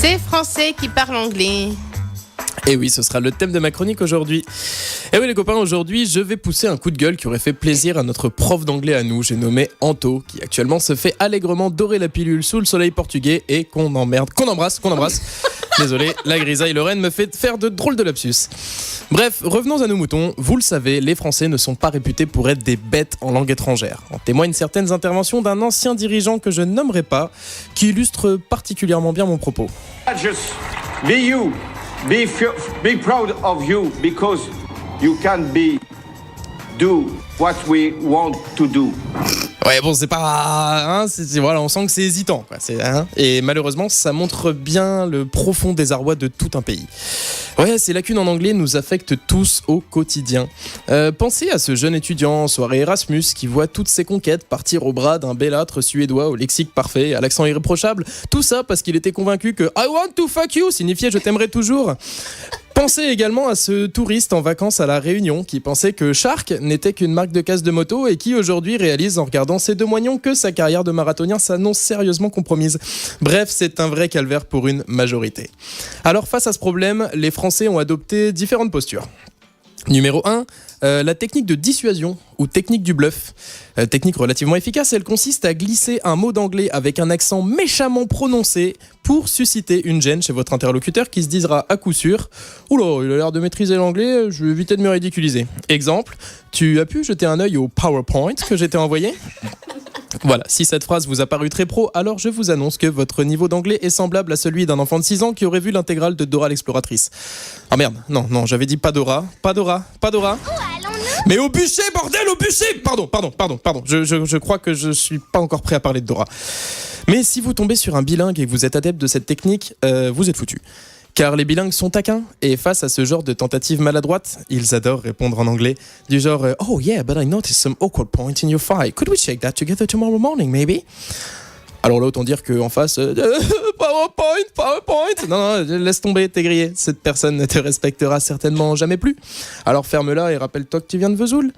C'est Français qui parlent anglais. Et oui, ce sera le thème de ma chronique aujourd'hui. Et oui les copains, aujourd'hui je vais pousser un coup de gueule qui aurait fait plaisir à notre prof d'anglais à nous, j'ai nommé Anto, qui actuellement se fait allègrement dorer la pilule sous le soleil portugais et qu'on embrasse. Désolé, la grisaille Lorraine me fait faire de drôles de lapsus. Bref, revenons à nos moutons. Vous le savez, les Français ne sont pas réputés pour être des bêtes en langue étrangère. En témoignent certaines interventions d'un ancien dirigeant que je nommerai pas, qui illustre particulièrement bien mon propos. Just be you. Be proud of you because you can do what we want to do. Ouais bon c'est pas... voilà, on sent que c'est hésitant quoi. Et malheureusement ça montre bien le profond désarroi de tout un pays. Ouais, ces lacunes en anglais nous affectent tous au quotidien. Pensez à ce jeune étudiant en soirée Erasmus qui voit toutes ses conquêtes partir au bras d'un bellâtre suédois au lexique parfait, à l'accent irréprochable. Tout ça parce qu'il était convaincu que I want to fuck you signifiait je t'aimerai toujours. Pensez également à ce touriste en vacances à La Réunion qui pensait que Shark n'était qu'une marque de casse de moto et qui aujourd'hui réalise en regardant ses deux moignons que sa carrière de marathonien s'annonce sérieusement compromise. Bref, c'est un vrai calvaire pour une majorité. Alors face à ce problème, les Français ont adopté différentes postures. Numéro 1, la technique de dissuasion ou technique du bluff. Technique relativement efficace, elle consiste à glisser un mot d'anglais avec un accent méchamment prononcé pour susciter une gêne chez votre interlocuteur qui se disera à coup sûr « Oula, il a l'air de maîtriser l'anglais, je vais éviter de me ridiculiser. » Exemple, tu as pu jeter un œil au PowerPoint que j'ai envoyé ? Voilà, si cette phrase vous a paru très pro, alors je vous annonce que votre niveau d'anglais est semblable à celui d'un enfant de 6 ans qui aurait vu l'intégrale de Dora l'exploratrice. Ah merde, non, j'avais dit pas Dora. Mais au bûcher, bordel, au bûcher. Pardon. Je crois que je suis pas encore prêt à parler de Dora. Mais si vous tombez sur un bilingue et que vous êtes adepte de cette technique, vous êtes foutu. Car les bilingues sont taquins et face à ce genre de tentatives maladroites, ils adorent répondre en anglais. Du genre « Oh yeah, but I noticed some awkward point in your file. Could we check that together tomorrow morning, maybe ?» Alors là, autant dire qu'en face, PowerPoint. Non, laisse tomber, t'es grillé. Cette personne ne te respectera certainement jamais plus. Alors ferme-la et rappelle-toi que tu viens de Vesoul.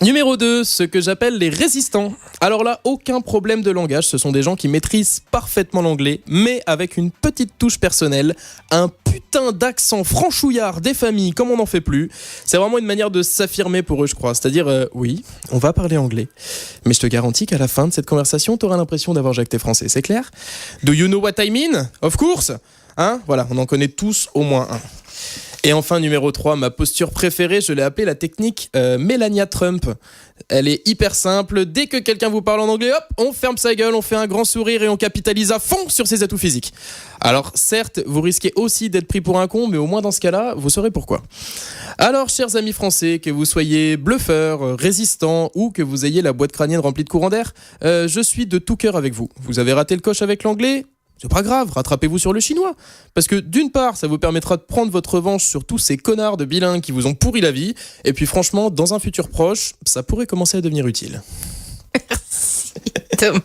Numéro 2, ce que j'appelle les résistants. Alors là, aucun problème de langage, ce sont des gens qui maîtrisent parfaitement l'anglais, mais avec une petite touche personnelle, un putain d'accent franchouillard des familles comme on n'en fait plus. C'est vraiment une manière de s'affirmer pour eux, je crois. C'est-à-dire, oui, on va parler anglais, mais je te garantis qu'à la fin de cette conversation, t'auras l'impression d'avoir jacté français, c'est clair ? Do you know what I mean ? Of course ! Voilà, on en connaît tous au moins un. Et enfin, numéro 3, ma posture préférée, je l'ai appelée la technique Melania Trump. Elle est hyper simple. Dès que quelqu'un vous parle en anglais, hop, on ferme sa gueule, on fait un grand sourire et on capitalise à fond sur ses atouts physiques. Alors, certes, vous risquez aussi d'être pris pour un con, mais au moins dans ce cas-là, vous saurez pourquoi. Alors, chers amis français, que vous soyez bluffeurs, résistants ou que vous ayez la boîte crânienne remplie de courant d'air, je suis de tout cœur avec vous. Vous avez raté le coche avec l'anglais ? C'est pas grave, rattrapez-vous sur le chinois. Parce que d'une part, ça vous permettra de prendre votre revanche sur tous ces connards de bilingues qui vous ont pourri la vie. Et puis franchement, dans un futur proche, ça pourrait commencer à devenir utile. Merci Thomas.